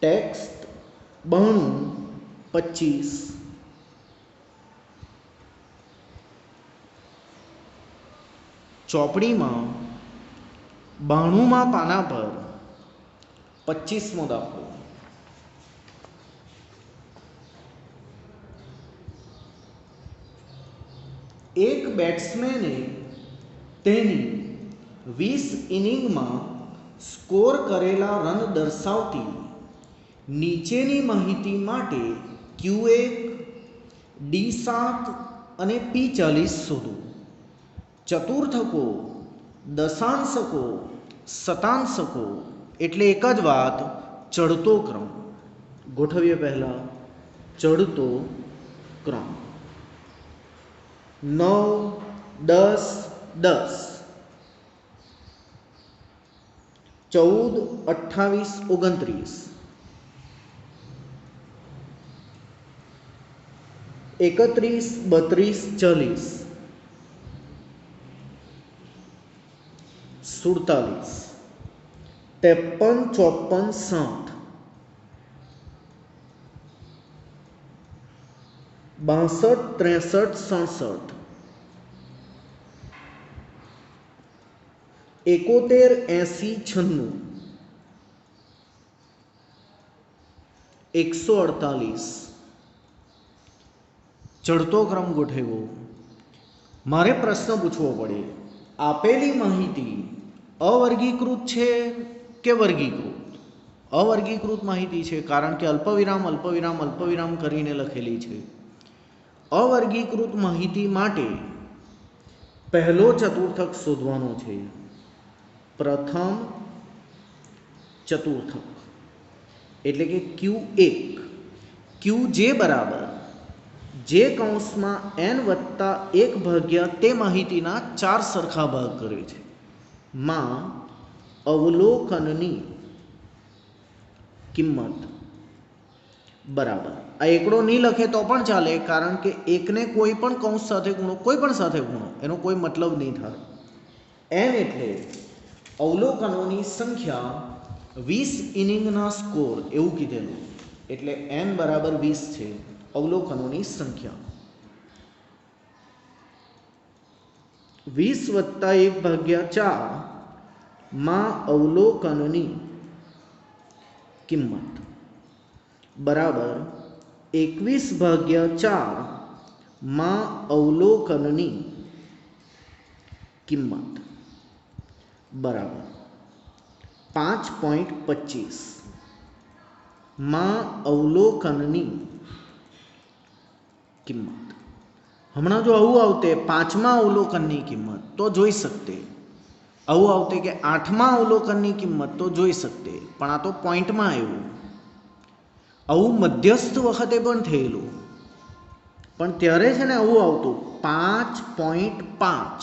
Text 92, 25, ચોપડીમાં 92મા પાના પર 25મો દાખલો. એક બેટ્સમેને તેની 20 ઇનિંગમાં સ્કોર કરેલા રન દર્શાવતી નીચેની માહિતી માટે Q1, D7 અને P40 શોધો. ચતુર્થકો, દશાંશકો, શતાંશકો એટલે એક જ વાત, ચડતો ક્રમ. ગોઠવીએ પહેલાં ચડતો ક્રમ. 9, 10, 10, 14, 28, 29, 31, 32, 40, 47, 53, 54, 60, 62, 63, 67, 71, 80, 96, 148. ચડતો ક્રમ ગોઠવ્યો. મારે પ્રશ્ન પૂછવો પડે, આપેલી માહિતી અવર્ગીકૃત છે કે વર્ગીકૃત? અવર્ગીકૃત માહિતી છે, કારણ કે અલ્પવિરામ અલ્પવિરામ અલ્પવિરામ કરીને લખેલી છે. અવર્ગીકૃત માહિતી માટે પહેલો ચતુર્થક શોધવાનો છે. પ્રથમ ચતુર્થક એટલે કે Q1. Qj બરાબર જે કૌંસમાં n+1 તે માહિતીના 4 સરખા ભાગ કરે છે માં અવલોકનની કિંમત બરાબર. આ એકડો નહીં લખે તો પણ ચાલે, કારણ કે એકને કોઈ પણ કૌંસ સાથે ગુણો, કોઈ પણ સાથે ગુણો, એનો કોઈ મતલબ નહીં થાય. n એટલે અવલોકનોની સંખ્યા 20 ઇનિંગના સ્કોર એવું કીધેલું, એટલે n બરાબર 20 છે અવલોકનોની સંખ્યા. 20 + 1/4 માં અવલોકનની કિંમત બરાબર 21/4 માં અવલોકનની કિંમત બરાબર 5.25 માં અવલોકનની કિંમત. હમણાં જો આવું આવતે 5મા અવલોકનની કિંમત તો જોઈ શકતે, આવું આવતે કે 8મા અવલોકનની કિંમત તો જોઈ શકતે, પણ આ તો પોઈન્ટમાં આવ્યું. આવું મધ્યસ્થ વખતે પણ થયેલું, પણ ત્યારે છે ને આવું આવતું 5.5,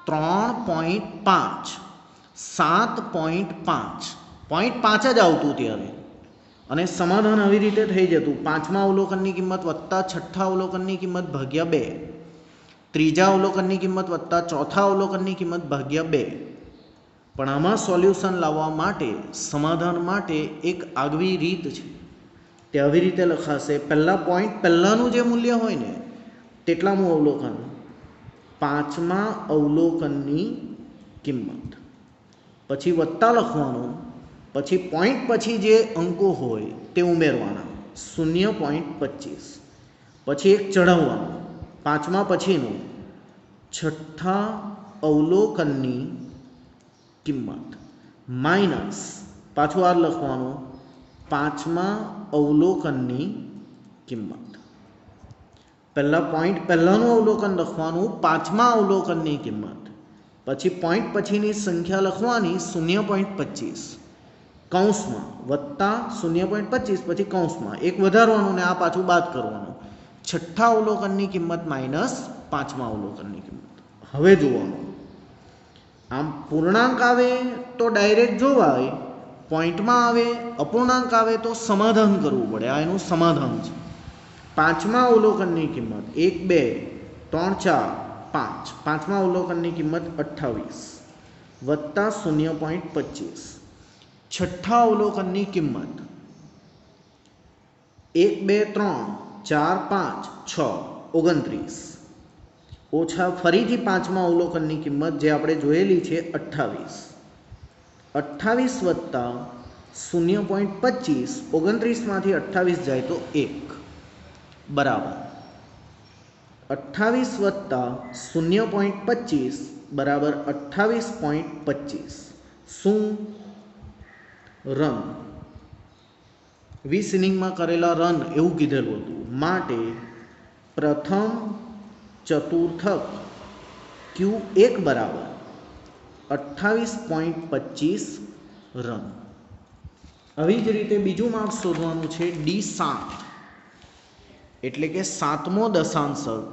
3.5, 7.5, 0.5 જ આવતું ત્યારે. અને સમાધાન આવી રીતે થઈ જતું, 5મા અવલોકનની કિંમત વત્તા 6થા અવલોકનની કિંમત ભાગ્યા 2, 3જા અવલોકનની કિંમત વત્તા 4થા અવલોકનની કિંમત ભાગ્યા 2. પણ આમાં સોલ્યુશન લાવવા માટે, સમાધાન માટે એક આગવી રીત છે. તે આવી રીતે લખાશે, પહેલાં પોઈન્ટ પહેલાંનું જે મૂલ્ય હોય ને તેટલાનું અવલોકન, 5મા અવલોકનની કિંમત, પછી વત્તા લખવાનું, પછી પોઈન્ટ પછી જે અંકો હોય તે ઉમેરવાના, 0.25, પછી એક ચઢાવવાનું, 5મા પછીનું 6થા અવલોકનની કિંમત માઇનસ પાછું આ લખવાનું 5મા અવલોકનની કિંમત. પહેલાં પોઈન્ટ પહેલાંનું અવલોકન લખવાનું, 5મા અવલોકનની કિંમત, પછી પોઈન્ટ પછીની સંખ્યા લખવાની 0.25 કૌંસમાં વત્તા 0.25 પછી કૌંસમાં એક વધારવાનું ને આ પાછું બાદ કરવાનું, 6થા અવલોકનની કિંમત માઇનસ 5મા અવલોકનની કિંમત. હવે જોવાનું, આમ પૂર્ણાંક આવે તો ડાયરેક્ટ જોવાય, પોઈન્ટમાં આવે અપૂર્ણાંક આવે તો સમાધાન કરવું પડે. આ એનું સમાધાન છે. 5મા અવલોકનની કિંમત 1, 2, 3, 4, 5, 5મા અવલોકનની કિંમત 28 વત્તા 0.25, 6થા અવલોકનની કિંમત 1 2 3 4 5 6 29 ઓછા ફરીથી પાંચમા અવલોકનની કિંમત જે આપણે જોયેલી છે 28 28 વત્તા 0.25 29માંથી 28 જાય તો 1 બરાબર 28 વત્તા 0.25 બરાબર 28.25 શું રન 20 ઇનિંગમાં કરેલા રન એવું કીધેલું હતું માટે પ્રથમ ચતુર્થક Q1 બરાબર 28.25 રન। આવી જ રીતે બીજું માર્ક શોધવાનું છે D7 એટલે કે સાતમો દશાંશક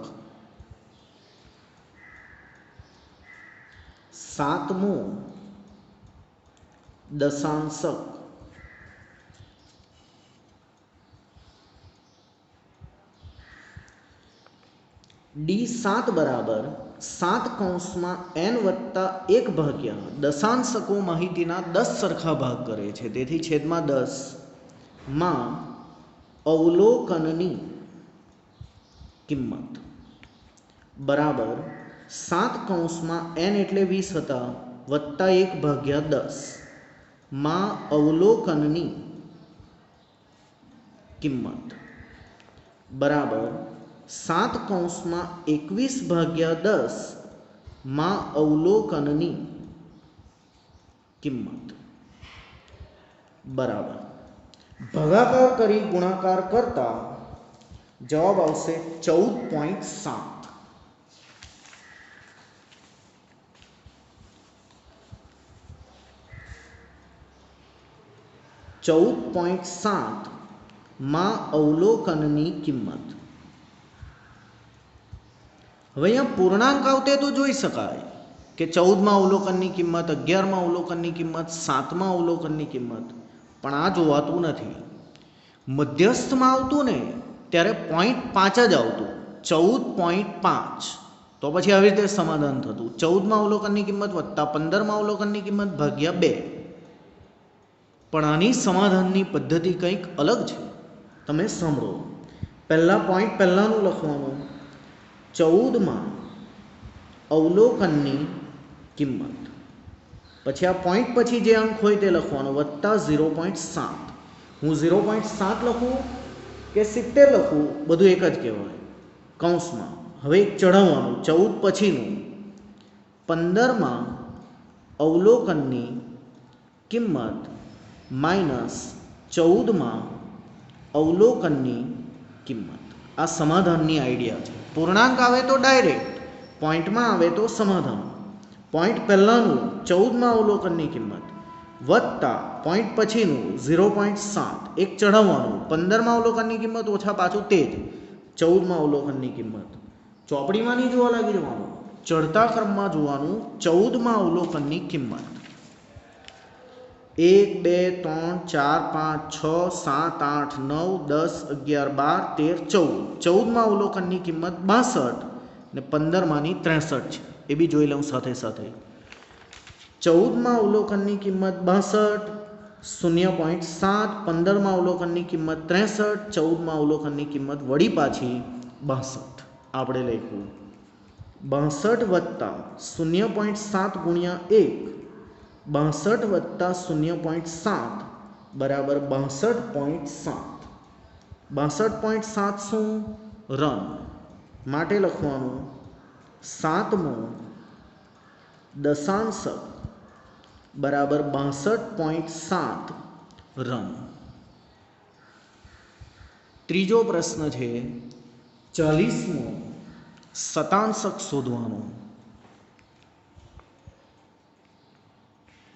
D7 બરાબર 7 કૌંસમાં n વત્તા 1 ભાગ્યા દશાંશકો માહિતીના 10 સરખા ભાગ કરે છે તેથી છેદમાં 10 માં અવલોકનની કિંમત બરાબર 7 કૌંસમાં n એટલે 20 હતા વત્તા 1 ભાગ્યા 10 માં અવલોકનની કિંમત બરાબર 7 કૌંસમાં 21 ભાગ્યા 10 માં અવલોકનની કિંમત બરાબર ભાગાકાર કરી ગુણાકાર કરતા જવાબ આવશે 14.7 14.7 માં અવલોકનની કિંમત। હવે અહીંયા પૂર્ણાંક આવતે તો જોઈ શકાય કે 14માં અવલોકનની કિંમત 11માં અવલોકનની કિંમત 7માં અવલોકનની કિંમત પણ આ જોવાતું નથી મધ્યસ્થમાં આવતું ને ત્યારે 0.5 જ આવતું 14.5 તો પછી આવી રીતે સમાધાન થતું 14માં અવલોકનની કિંમત વત્તા 15માં અવલોકનની કિંમત ભાગ્યા 2 પણ આની સમાધાનની પદ્ધતિ કંઈક અલગ છે તમે સાંભળો પહેલા પોઈન્ટ પહેલાનું લખવાનું 14માં અવલોકનની કિંમત પછી આ પોઈન્ટ પછી જે અંક હોય તે લખવાનો વત્તા 0.7 હું 0.7 લખું કે 70 લખું બધું એક જ કહેવાય કૌંસમાં હવે એક ચઢાવવાનું 14 પછીનું 15માં અવલોકનની કિંમત માઇનસ 14માં અવલોકનની કિંમત આ સમાધાનની આઈડિયા છે પૂર્ણાંક આવે તો ડાયરેક્ટ પોઈન્ટમાં આવે તો સમાધાન પોઈન્ટ પહેલાંનું 14માં અવલોકનની કિંમત વત્તા પોઈન્ટ પછીનું 0.7 એક ચઢાવવાનું 15માં અવલોકનની કિંમત ઓછા પાછું તે જ 14માં અવલોકનની કિંમત ચોપડીમાં નહીં જોવા લાગી જવાનું ચડતા ક્રમમાં જોવાનું 14માં અવલોકનની કિંમત 1 2 3 4 5 6 7 8 9 10 11 12 13 14 14માં અવલોકનની કિંમત 62 ને 15માંની 63 છે એ બી જોઈ લઉં સાથે સાથે 14માં અવલોકનની કિંમત 62 0.7 15માં અવલોકનની કિંમત 63 14માં અવલોકનની કિંમત વળી પાછી 62 આપણે લખ્યું 62 વત્તા 0.7 ગુણ્યા 1 62 વત્તા 0.7 બરાબર 62.7 62.7 શું રન માટે લખવાનું સાતમો દશાંશક બરાબર 62.7 રન। ત્રીજો પ્રશ્ન છે 40મો શતાંશક શોધવાનો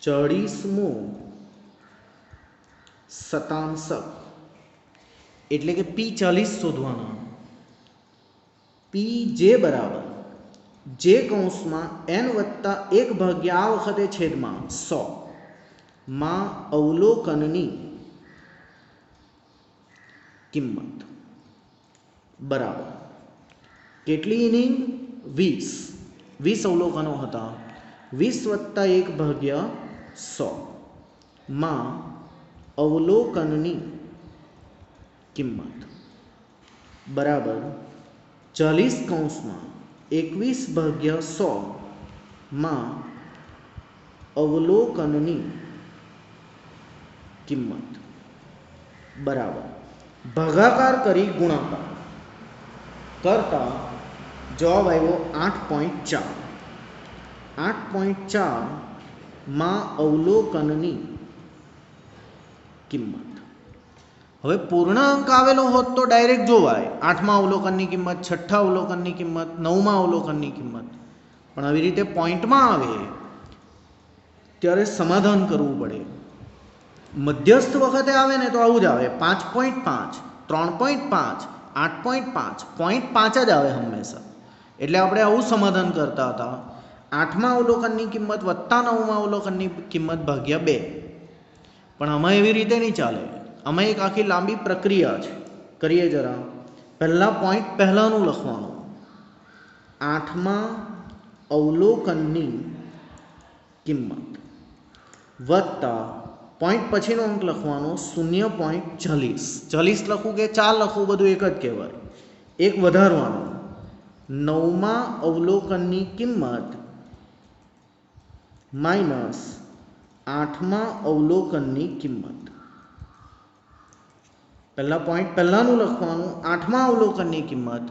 40મો શતાંશક એટલે કે P40 શોધવાના Pj બરાબર જે કૌંસમાં n વત્તા 1 ભાગ્યા આ વખતે છેદમાં 100 માં અવલોકનની કિંમત બરાબર કેટલી ઇનિંગ 20 અવલોકનો હતા 20 વત્તા 1 ભાગ્યા 100 માં અવલોકનની કિંમત બરાબર 40 કૌંસમાં 21/100 માં અવલોકનની કિંમત બરાબર ભાગાકાર કરી ગુણાકાર કરતા જવાબ આવ્યો 8.4. 8.4 માં અવલોકનની કિંમત. હવે પૂર્ણ અંક આવેલો હોત તો ડાયરેક્ટ જોવાય, 8મા અવલોકનની કિંમત, 6ઠ્ઠા અવલોકનની કિંમત, 9મા અવલોકનની કિંમત. પણ આવી રીતે પોઈન્ટમાં આવે ત્યારે સમાધાન કરવું પડે. મધ્યસ્થ વખતે આવે ને તો આવું જ આવે, 5.5, 3.5, 8.5, 0.5 જ આવે હંમેશા. એટલે આપણે આવું સમાધાન કરતા હતા, 8મા અવલોકનની કિંમત વત્તા 9મા અવલોકનની કિંમત ભાગ્યા 2. પણ આમાં એવી રીતે નહીં ચાલે. આમાં એક આખી લાંબી પ્રક્રિયા છે, કરીએ જરા. પહેલાં પોઈન્ટ પહેલાંનું લખવાનું, 8મા અવલોકનની કિંમત વત્તા પોઈન્ટ પછીનો અંક લખવાનો 0.40. 40 લખવું કે 4 લખવું બધું એક જ કહેવાય. એક વધારવાનું, 9મા અવલોકનની કિંમત માઇનસ 8મા અવલોકનની કિંમત. પહેલાં પોઈન્ટ પહેલાંનું લખવાનું, 8મા અવલોકનની કિંમત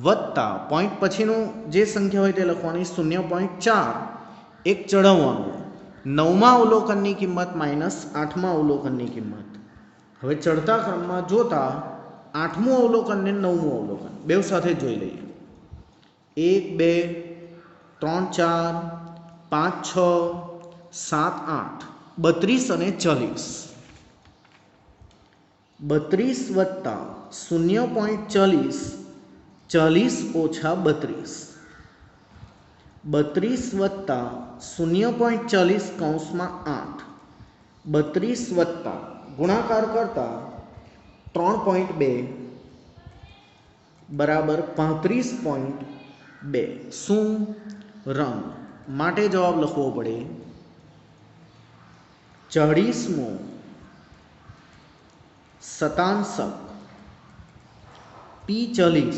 વત્તા પોઈન્ટ પછીનું જે સંખ્યા હોય તે લખવાની 0.4, એક ચડાવવાનું, 9મા અવલોકનની કિંમત માઇનસ 8મા અવલોકનની કિંમત. હવે ચડતા ક્રમમાં જોતા 8મું અવલોકન ને 9મું અવલોકન બેવ સાથે જોઈ લઈએ. 1, 2, 3, 4, 5, 6, 7, 8, 32 અને 40. 32 વત્તા 0.40, 40 ઓછા 32. 32 વત્તા 0.40 કૌંસમાં 8, 32 વત્તા ગુણાકાર કરતા 3.2 બરાબર 35.2. શું? રંગ માટે જવાબ લખવો પડે 40મો શતાંશક P40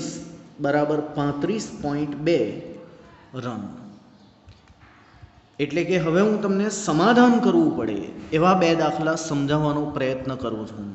બરાબર 35.2 રન. એટલે કે હવે હું તમને સમાધાન કરવું પડે એવા બે દાખલા સમજાવવાનો પ્રયત્ન કરું છું.